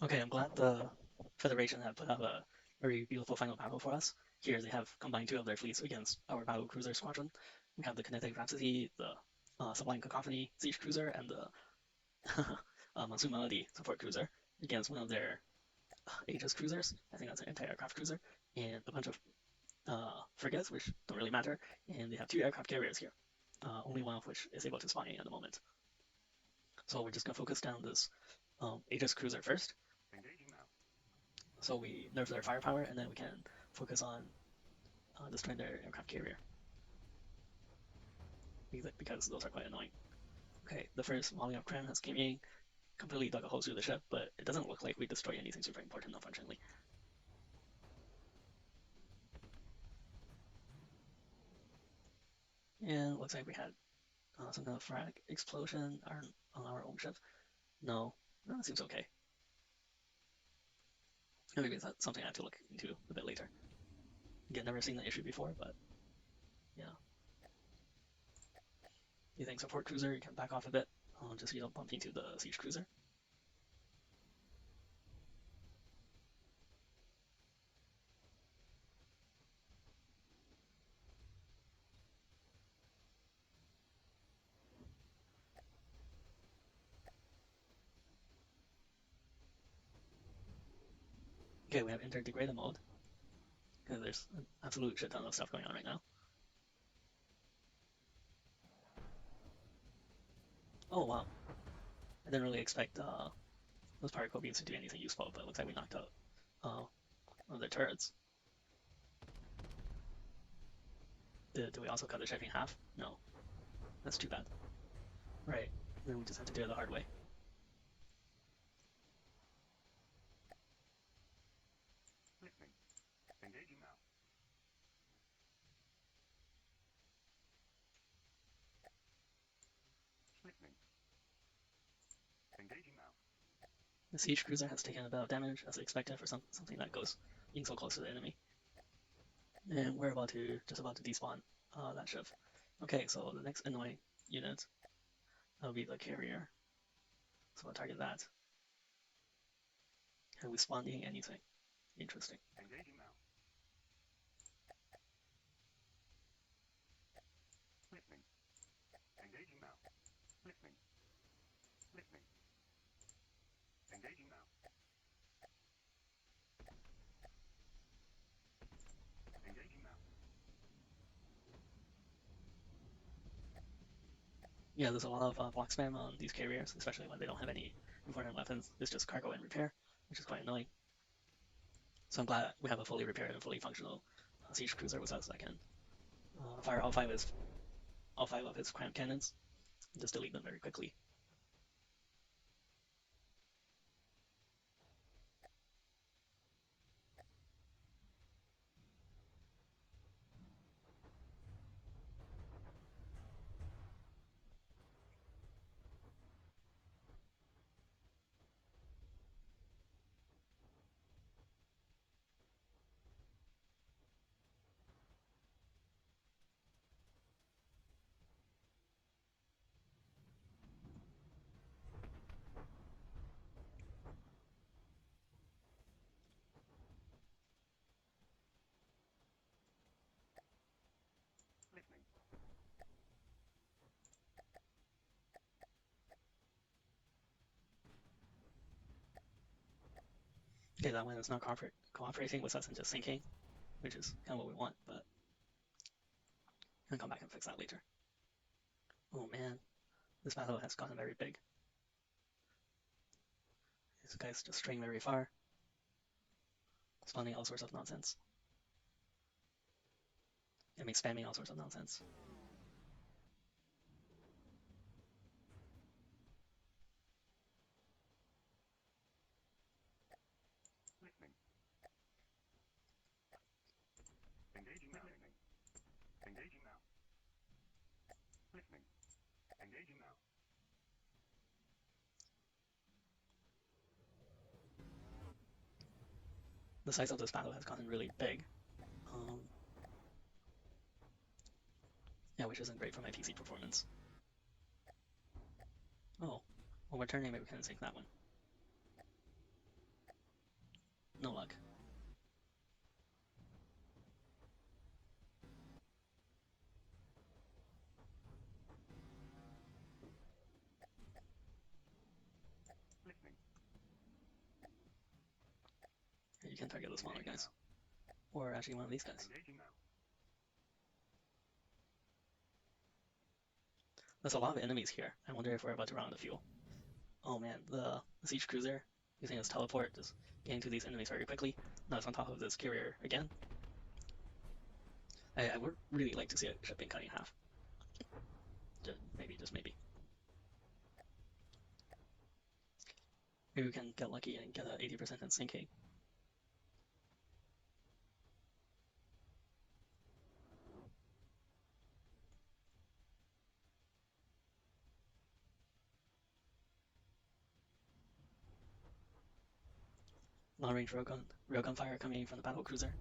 Okay, I'm glad the Federation have put up a very beautiful final battle for us. Here they have combined two of their fleets against our battle cruiser squadron. We have the Kinetic Rhapsody, the Sublime Cacophony siege cruiser, and the Monsoon Melody support cruiser against one of their Aegis cruisers. I think that's an anti-aircraft cruiser, and a bunch of frigates, which don't really matter. And they have two aircraft carriers here, only one of which is able to spawn in at the moment. So we're just gonna focus down this Aegis cruiser first. So we nerf their firepower, and then we can focus on destroying their aircraft carrier because those are quite annoying. Okay, the first volley of Kren has came in, completely dug a hole through the ship, but it doesn't look like we destroy anything super important, unfortunately. And looks like we had some kind of frag explosion on our own ship. No, it seems okay. Maybe that's something I have to look into a bit later. Again, never seen the issue before, but yeah. You think support cruiser, you can back off a bit, just so you don't bump into the siege cruiser. Okay, we have entered degrader mode, because there's an absolute shit ton of stuff going on right now. Oh wow, I didn't really expect those particle beams to do anything useful, but it looks like we knocked out one of their turrets. Do we also cut the ship in half? No, that's too bad. Right, then we just have to do it the hard way. The siege cruiser has taken a bit of damage as expected for something that goes in so close to the enemy. And we're just about to despawn that ship. Okay, so the next annoying unit will be the carrier. So I'll target that. Can we spawn in anything? Interesting. Yeah, there's a lot of block spam on these carriers, especially when they don't have any important weapons. It's just cargo and repair, which is quite annoying. So I'm glad we have a fully repaired and fully functional siege cruiser with us that can fire all five of his cramp cannons and just delete them very quickly. Okay, that one is not cooperating with us and just sinking, which is kind of what we want, but I'll come back and fix that later. Oh man, this battle has gotten very big. These guys just straying very far, spawning all sorts of nonsense. I mean, spamming all sorts of nonsense. The size of this battle has gotten really big. Um, yeah, which isn't great for my PC performance. Oh, well, we're turning, maybe we can sink that one. you can target the smaller guys. Or actually one of these guys. There's a lot of enemies here. I wonder if we're about to run out of fuel. Oh man, the siege cruiser using its teleport, just getting to these enemies very quickly. Now it's on top of this carrier again. I would really like to see a ship being cut in half. Just maybe. Maybe we can get lucky and get an 80% in sinking. Long range railgun fire coming in from the battle cruiser.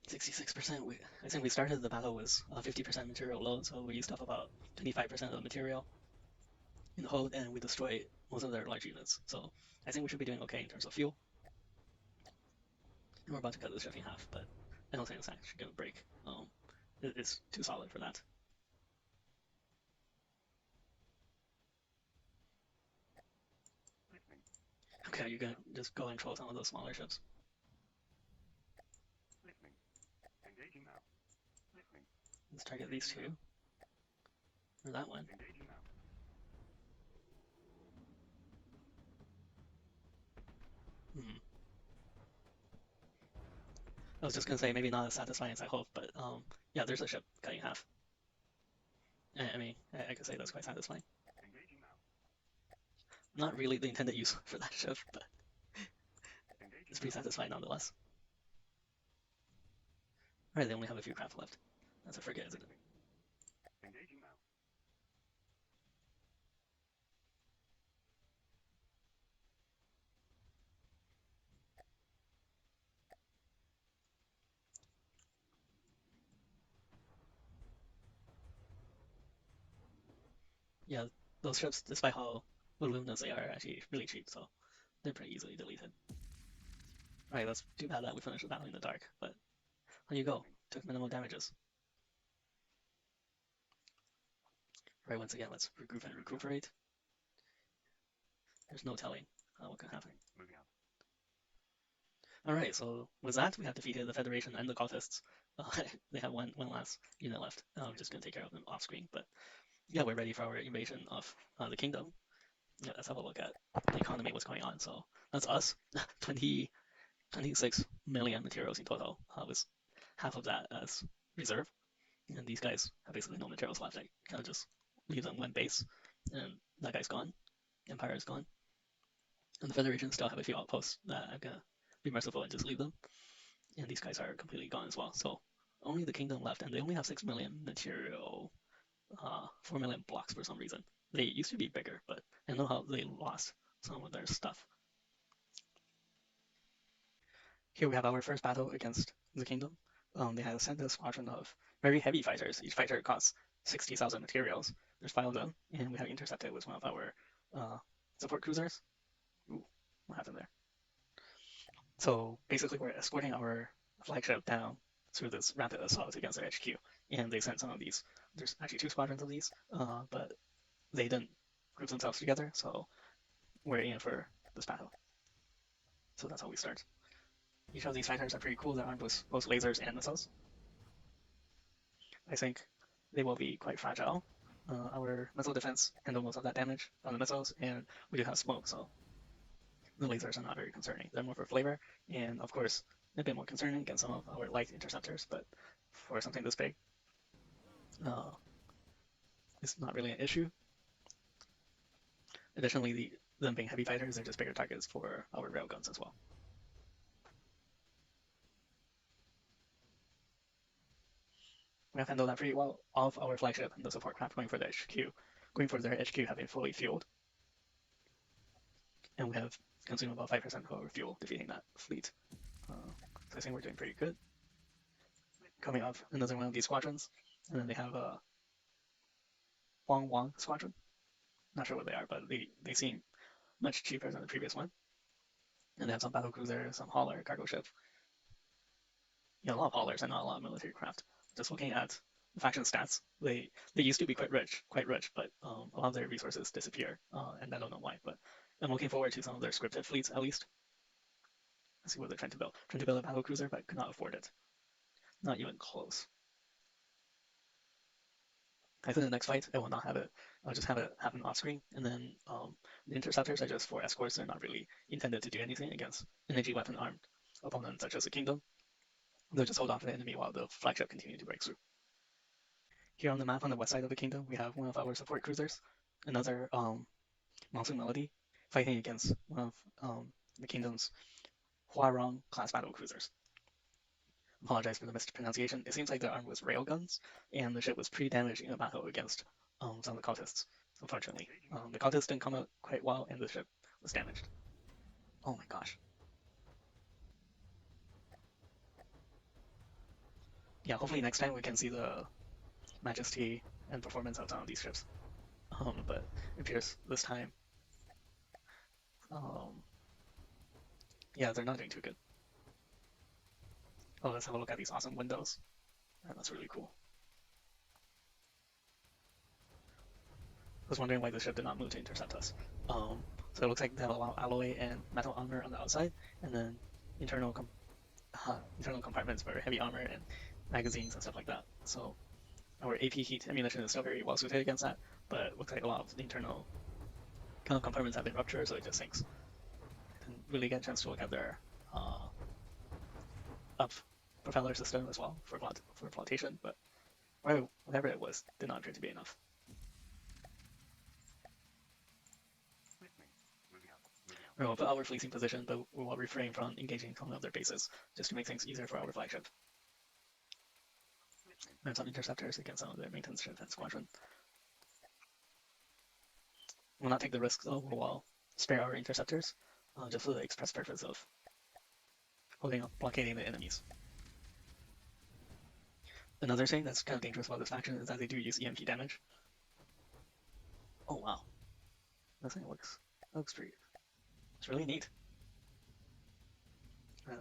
$66%. I think we started the battle with 50% material load, so we used up about 25% of the material in the hold, and we destroyed most of their large units. So I think we should be doing okay in terms of fuel. And we're about to cut this ship in half, but I don't think it's actually going to break. It's too solid for that. Okay, you're gonna just go and troll some of those smaller ships. Let's target these two. Or that one. Hmm. I was just gonna say maybe not as satisfying as I hoped, but yeah, there's a ship cut in half. I mean, I could say that's quite satisfying. Not really the intended use for that ship, but it's pretty satisfying nonetheless. Alright, they only have a few craft left. That's a frigate, isn't it? Yeah, those ships, despite how voluminous they are, actually really cheap, so they're pretty easily deleted. Alright, that's too bad that we finished the battle in the dark, but on you go. Took minimal damages. Right, once again, let's regroup and recuperate. There's no telling what can happen. Alright, so with that, we have defeated the Federation and the cultists. They have one last unit left. I'm just going to take care of them off screen, but yeah, we're ready for our invasion of the kingdom. Yeah, let's have a look at the economy, what's going on. So that's us, 26 million materials in total, with half of that as reserve. And these guys have basically no materials left. I kind of just leave them one base, and that guy's gone. Empire is gone. And the Federation still have a few outposts that I'm gonna be merciful and just leave them. And these guys are completely gone as well. So only the kingdom left, and they only have 6 million material, 4 million blocks for some reason. They used to be bigger, but I know how they lost some of their stuff. Here we have our first battle against the kingdom. They had sent a squadron of very heavy fighters. Each fighter costs 60,000 materials. There's 5 of them, and we have intercepted with one of our support cruisers. Ooh, what happened there? So basically, we're escorting our flagship down through this rapid assault against their HQ, and they sent some of these. There's actually 2 squadrons of these, but they didn't group themselves together, so we're in for this battle. So that's how we start. Each of these fighters are pretty cool. They're armed with both lasers and missiles. I think they will be quite fragile. Our missile defense handle most of that damage from the missiles, and we do have smoke, so the lasers are not very concerning. They're more for flavor, and of course, a bit more concerning against some of our light interceptors, but for something this big, uh, it's not really an issue. Additionally, them being heavy fighters, they're just bigger targets for our railguns as well. We have handled that pretty well. All of our flagship and the support craft going for their HQ have been fully fueled. And we have consumed about 5% of our fuel defeating that fleet. So I think we're doing pretty good. Coming off another one of these squadrons, and then they have a Wang squadron. Not sure what they are, but they seem much cheaper than the previous one. And they have some battle cruiser, some hauler, cargo ship. Yeah, a lot of haulers and not a lot of military craft. Just looking at the faction stats, they used to be quite rich, but a lot of their resources disappear, and I don't know why. But I'm looking forward to some of their scripted fleets at least. Let's see what they're trying to build. Trying to build a battle cruiser, but could not afford it. Not even close. I think the next fight I will not have it. I'll just have it happen off screen, and then the interceptors are just for escorts. They're not really intended to do anything against energy weapon armed opponents such as the kingdom. They'll just hold off the enemy while the flagship continue to break through. Here on the map on the west side of the kingdom, we have one of our support cruisers, another Monsoon Melody, fighting against one of the kingdom's Huarong class battle cruisers. Apologize for the mispronunciation. It seems like they're armed with railguns, and the ship was pretty damaged in a battle against some of the cultists. Unfortunately, the cultists didn't come out quite well, and the ship was damaged. Oh my gosh. Yeah, hopefully next time we can see the majesty and performance of some of these ships. But it appears this time, um, yeah, they're not doing too good. Oh, let's have a look at these awesome windows. That's really cool. I was wondering why the ship did not move to intercept us. So it looks like they have a lot of alloy and metal armor on the outside, and then internal internal compartments for heavy armor and magazines and stuff like that. So our AP heat ammunition is still very well suited against that, but it looks like a lot of the internal kind of compartments have been ruptured, so it just sinks. Didn't really get a chance to look at their up propeller system as well for flotation, but whatever it was did not appear to be enough. We will put our fleets in position, but we will refrain from engaging some of their bases just to make things easier for our flagship. We have some interceptors against some of their maintenance ships and squadron. We'll not take the risk though. We'll spare our interceptors just for the express purpose of holding up, blockading the enemies. Another thing that's kind of dangerous about this faction is that they do use EMP damage. Oh wow, that thing looks pretty. It's really neat.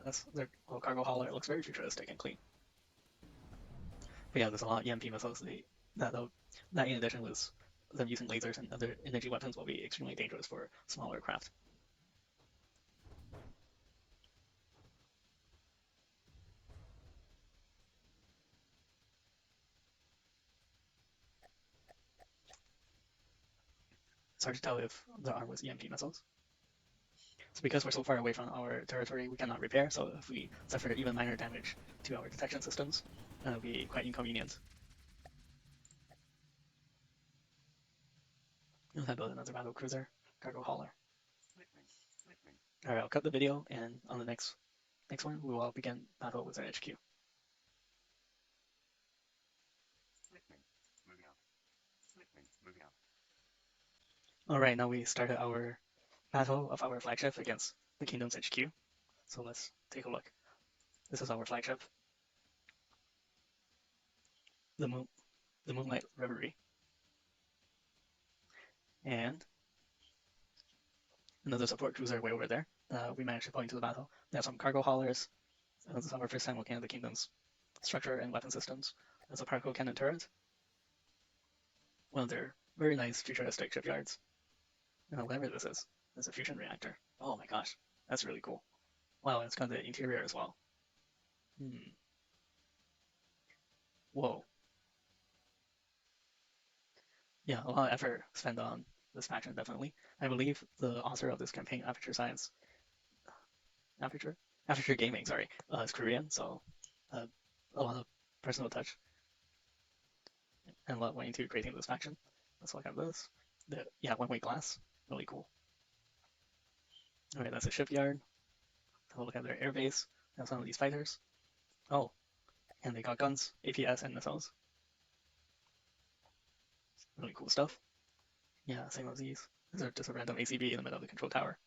That's their little cargo hauler. It looks very futuristic and clean. But yeah, there's a lot of EMP missiles. That in addition with them using lasers and other energy weapons will be extremely dangerous for smaller craft. It's hard to tell if they're armed with EMP missiles. So because we're so far away from our territory, we cannot repair. So if we suffer even minor damage to our detection systems, that'll be quite inconvenient. We'll have build another battle cruiser, cargo hauler. All right, I'll cut the video, and on the next one, we will begin battle with our HQ. All right, now we started our battle of our flagship against the kingdom's HQ. So let's take a look. This is our flagship, the Moonlight Reverie, and another support cruiser way over there. We managed to pull into the battle. They have some cargo haulers. This is our first time looking at the kingdom's structure and weapon systems. There's a particle cannon turret. One of their very nice futuristic shipyards. And whatever this is, there's a fusion reactor. Oh my gosh, that's really cool. Wow, it's got the interior as well. Whoa. Yeah, a lot of effort spent on this faction, definitely. I believe the author of this campaign, Aperture, Aperture Gaming, sorry, is Korean, so a lot of personal touch and a lot went into creating this faction. Let's look at this. Yeah, one-way glass, really cool. All right, that's a shipyard. Have a look at their airbase. Have some of these fighters. Oh, and they got guns, APS, and missiles. Really cool stuff. Yeah, same as these. These are just a random ACB in the middle of the control tower.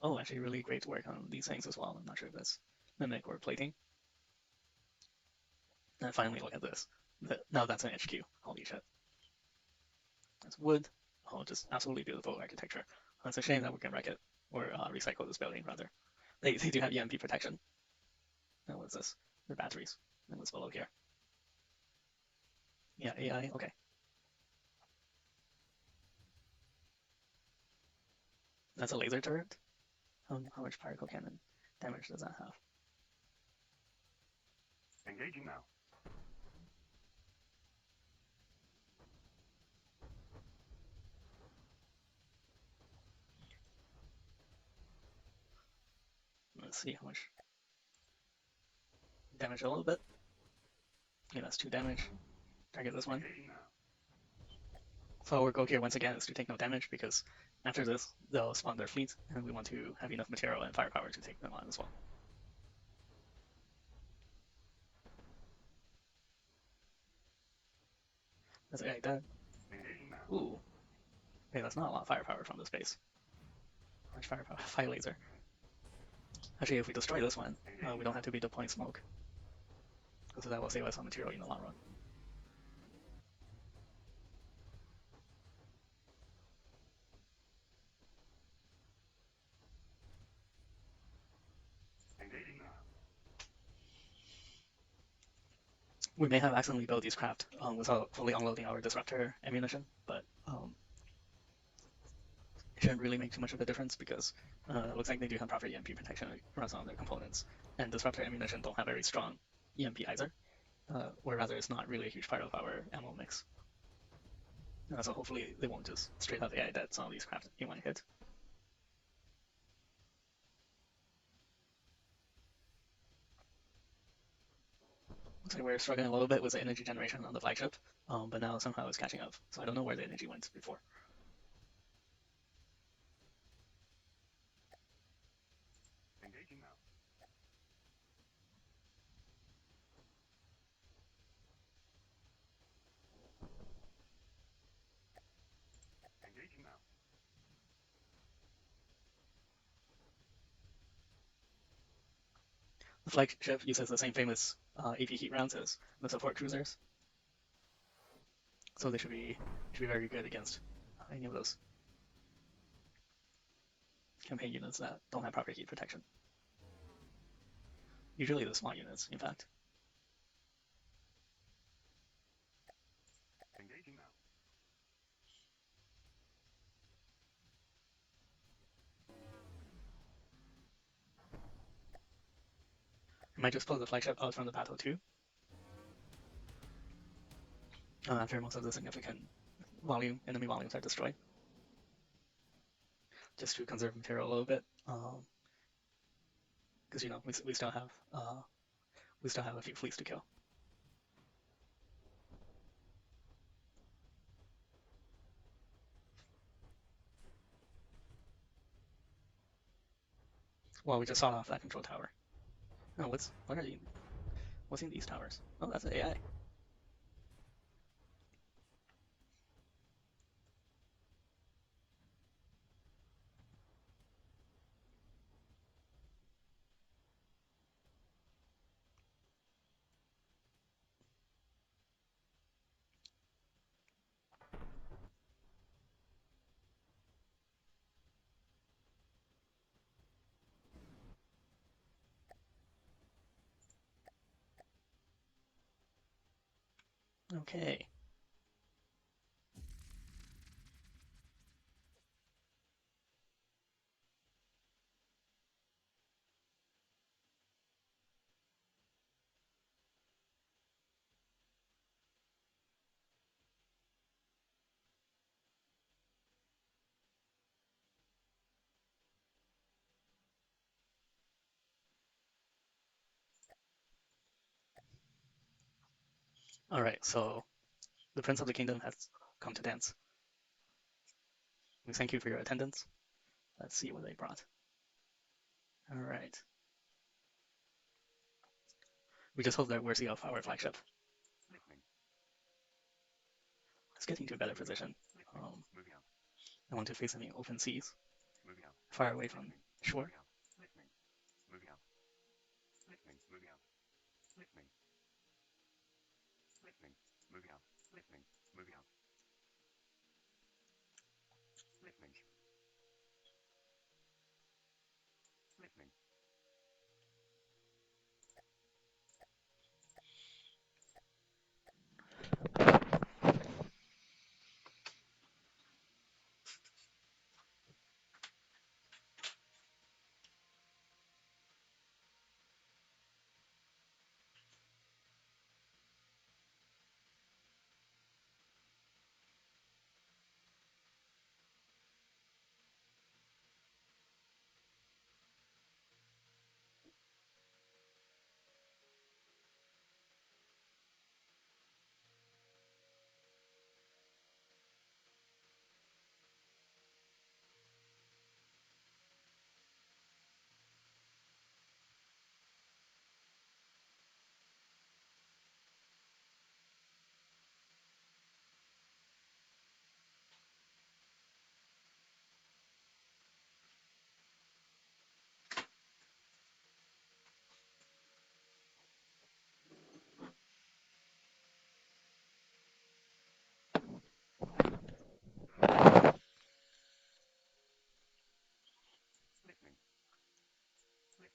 Oh, actually, really great work on these things as well. I'm not sure if that's mimic or plating. And finally, look at this. Now that's an HQ. Holy shit. That's wood. Oh, just absolutely beautiful architecture. It's a shame that we can wreck it or recycle this building rather. They do have EMP protection. And what's this? They're batteries. And what's below here? Yeah, AI. Okay. That's a laser turret. How much particle cannon damage does that have? Engaging now. Let's see how much damage. A little bit. Yeah, that's 2 damage. Target this one. So our goal here once again is to take no damage because after this they'll spawn their fleet and we want to have enough material and firepower to take them on as well. That's AI dead. Ooh. Okay, that's not a lot of firepower from this base. How much firepower? Fire laser. Actually, if we destroy this one, we don't have to be deploying smoke. So that will save us on material in the long run. We may have accidentally built these craft without fully unloading our disruptor ammunition, but it shouldn't really make too much of a difference because it looks like they do have proper EMP protection around some of their components, and disruptor ammunition don't have very strong EMP either, or rather it's not really a huge part of our ammo mix. So hopefully they won't just straight up AI dead some of these craft in one hit. Looks like we're struggling a little bit with the energy generation on the flagship, but now somehow it's catching up. So I don't know where the energy went before. Engaging now. Engaging now. The flagship uses the same famous AP heat rounds as the support cruisers, so they should be very good against any of those campaign units that don't have proper heat protection. Usually the small units, in fact. Engaging now. I might just pull the flagship out from the battle too. After most of the significant enemy volumes are destroyed, just to conserve material a little bit, because we still have a few fleets to kill. Well, we just saw off that control tower. Oh, what's in these towers? Oh, that's an AI. Okay. All right. So the Prince of the Kingdom has come to dance. We thank you for your attendance. Let's see what they brought. All right. We just hope they're worthy of our flagship. Let's get into a better position. I want to face any open seas, far away from shore.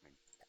Engaging.